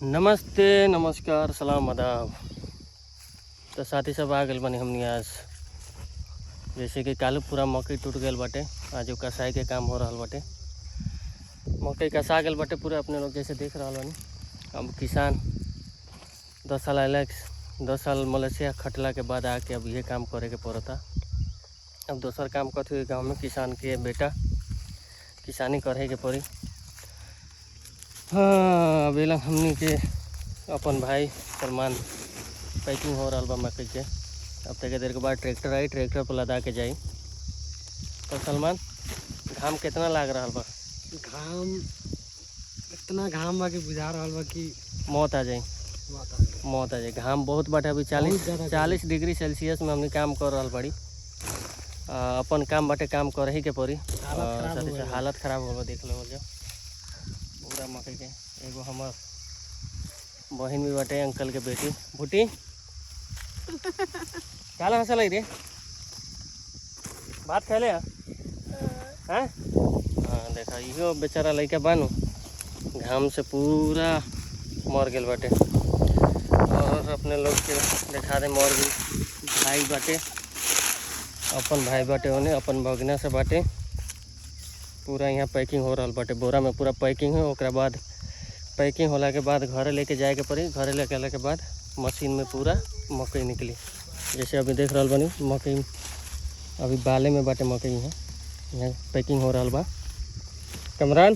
नमस्ते, नमस्कार, सलाम, आदाब। तो साथी सब आ गए बनी हमनी आज। जैसे कि कालू पूरा मकई टूट गए बाटे, आज कसाई के काम हो रहा बाटे। मकई कसा गए बाटे पूरा, अपने लोग जैसे देख रहा बानी। अब किसान 10 साल आए, 10 साल मलेशिया खटला के बाद आके अब ये काम करे के पड़ता। अब दोसर काम कथी गाँव में किसान के बेटा किसानी करे के पड़ी। हाँ, अभी लग हमनी के अपन भाई सलमान पैकिंग हो रहा बा मकई के। अब तक देर के बाद ट्रैक्टर आई, ट्रैक्टर पर लदा के जाई। तो सलमान, घाम कितना लाग रहा बा? घाम इतना घाम बा कि बुझा रहा बा कि मौत आ जाए, मौत आ जाए। घाम बहुत बाटे, अभी 40 डिग्री सेल्सियस में हमने काम कर रहा बड़ी। अपन काम बाटे, काम कर ही के पड़ी। हालत खराब हो, देख लो जा पूरा मकई के। एगो हमार बहन भी बाटे, अंकल के बेटी भूटी। काला हंसा लगी रे, बात खेले हैं? हाँ, देखा इहो बेचारा लड़का बानू घाम से पूरा मर गए बाटे। और अपने लोग के देखा दे मर गई भाई बाटे, अपन भाई बाटे होने, अपन भगना से बाटे। पूरा यहाँ पैकिंग हो रहा बाटे, बोरा में पूरा पैकिंग है। ओकरा बाद पैकिंग होला के बाद घरे लेके जाए के पड़ी। घरे लेके आने के बाद मशीन में पूरा मकई निकली। जैसे अभी देख रहा बानी मकई अभी बाले में बाटे मकई है। यहाँ पैकिंग हो रहा बा। कमरान,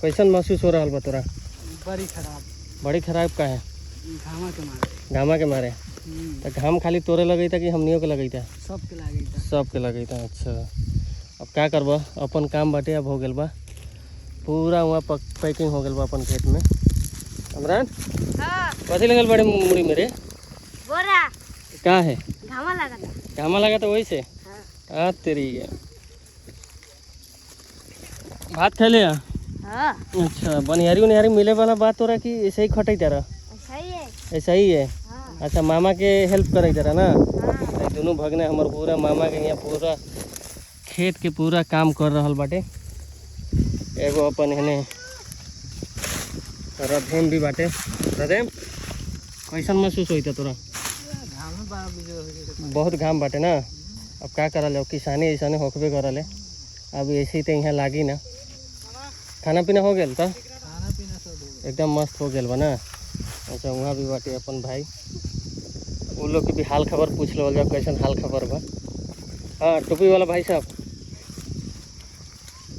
कैसन महसूस हो रहा बा तोरा? बड़ी खराब। बड़ी खराब का है? घामा के मारे। घामा के मारे? तो घाम खाली तोरे लगी था कि हमनियों के लगी था? सबके लगी था। सबके लगी था। अच्छा, अब क्या करबा, अपन काम बाटे अब हो गल बा पूरा। वहाँ पैकिंग हो गल बा अपन खेत में। कमरान, हाँ, कथी लगल बड़े मुड़ी मेरे? बोरा का है? घामा लगा था। घामा लगा था वही से? हाँ। तेरी है। भात खा लिया? हाँ, अच्छा, बनिहारी उनिहारी मिले वाला बात हो रहा कि ऐसे ही खटे तरह? सही है। ऐसा ही है। हाँ, अच्छा, मामा के हेल्प करे तरह ना? हाँ, दोनों भगने हमारे पूरा मामा के यहाँ पूरा खेत के पूरा काम कर रहा बाटे। एगो अपन हेने रधेम भी बाटे। रधेम, कैसन महसूस होता तोरा? बहुत घाम बाटे ना। अब क्या करल, किसानी ऐसा होकबे करल। अब ऐसे ही तो यहाँ लागी ना। खाना पीना हो गया था? खाना पीना सब एकदम मस्त हो गया बा ना। अच्छा, वहाँ भी बाटे अपन भाई, उन लोग की भी हाल खबर पूछ लो जाओ, कैसन हाल खबर बा। हाँ, टोपी वाला भाई साहब,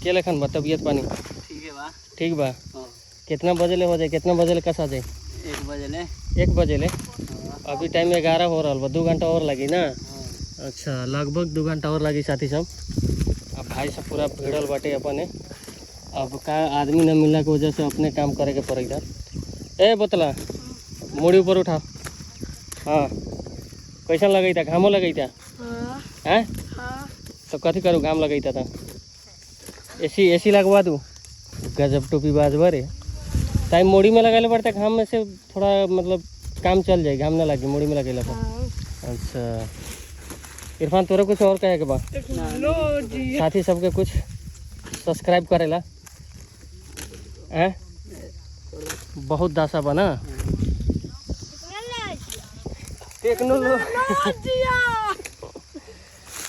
के लेखन बा तबीयत पानी? ठीक है बा। ठीक बा। हाँ। कितना बजे ले हो जाए, कितना बजे ले कसा जाए? 1 बजे ले। 1 बजे ले? हाँ। अभी टाइम 11 हो रहा बा, 2 घंटा और लगी ना? हाँ। अच्छा, लगभग 2 घंटा और लगी साथी सब। अब भाई सब पूरा भिड़ल बाटे अपने। अब का आदमी न मिलने की वजह से अपने काम करे के पड़ इधर। ए बोतला, मुड़ी ऊपर उठा। हाँ, कैसन लगी था? घामो लगी था? हाँ, हैं? हाँ। तो कथी करूँ, घाम लगी था? एसी लगवा दूँ? गजब टोपी बाज बरे। टाइम मोड़ी में लगा ले पड़ता, घाम में से थोड़ा मतलब काम चल जाए, घाम ना लगे मोड़ी में लगे पर। अच्छा, इरफान तोरे कुछ और कहे के बा? साथी सबके कुछ सब्सक्राइब करेला हैं? बहुत दासा बना टेक्नोलॉजी।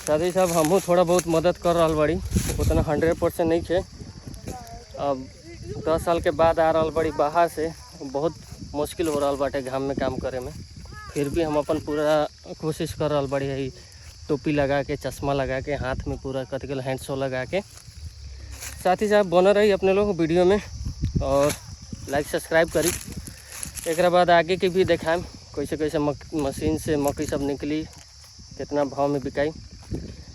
साथी सब हमहू थोड़ा बहुत मदद कर रहा बड़ी, उतना 100% नहीं है। अब 10 साल के बाद आ रहा बड़ी बाहर से, बहुत मुश्किल हो रहा बाटे घाम में काम करे में। फिर भी हम अपन पूरा कोशिश कर रहा बड़ी है, टोपी लगा के, चश्मा लगा के, हाथ में पूरा कतिकल हैंड शो लगा के। साथ ही साथ बना रही अपने लोग वीडियो में, और लाइक सब्सक्राइब करी। एक बाद आगे के भी दिखाएं कैसे कैसे मशीन से मकई सब निकली, कितना भाव में बिकाई।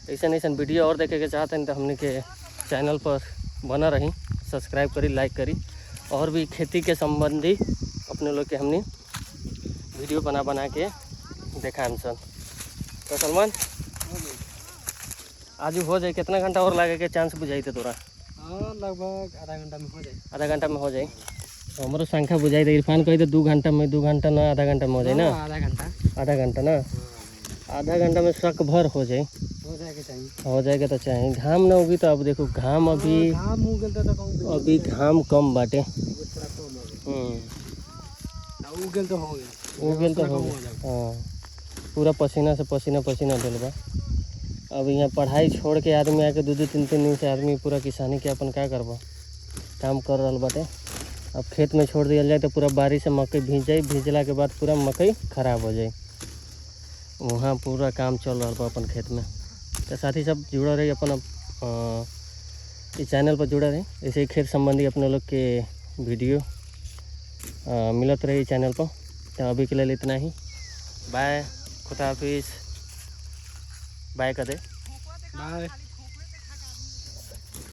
ऐसा वीडियो और देखे के चाहते हैं तो हमने के चैनल पर बना रही, सब्सक्राइब करी, लाइक करी। और भी खेती के संबंधी अपने लोग के हमने वीडियो बना के दिखाएं सर। तो सलमान, आज हो जाए? कितना घंटा और लगे के चांस बुझाई थे तोरा? हाँ, लगभग आधा घंटा में हो जाए। आधा घंटा में हो जाए? हमारो संख्या बुझाई थे। इरफान कही तो 2 घंटा में, 2 घंटा ना आधा घंटा में हो जाए ना? आधा घंटा। आधा घंटा ना? आधा घंटा में शक भर हो जाए। हो जाएगा चाहिए। हो जाएगा तो चाहिए। घाम ना होगी तो अब देखो घाम अभी घाम हो गया तो अभी घाम कम बाटे। थोड़ा कम हो गया। उ गेल तो हो गेल। वो गेल तो हो हो गया। जाए। हाँ पूरा पसीना से पसीना पसीना भेल बा। अब यहाँ पढ़ाई छोड़ के आदमी आके 2-2 3 दिन से आदमी पूरा किसानी के अपन क्या करबा काम कर रहा बाटे। अब खेत में छोड़ दिया जाए तो पूरा बारिश से मकई भीज जाए, भीजला के बाद पूरा मकई खराब हो जाए। वहाँ पूरा काम चल रहा बा अपन खेत में। तो साथी सब जुड़ा रही अपन इस चैनल पर जुड़ा रही, ऐसे ही खेत संबंधी अपने लोग के वीडियो मिलत रही चैनल पर। तो अभी के लिए इतना ही, बाय, खुदा हाफिज़, बाय कर दे। बाय।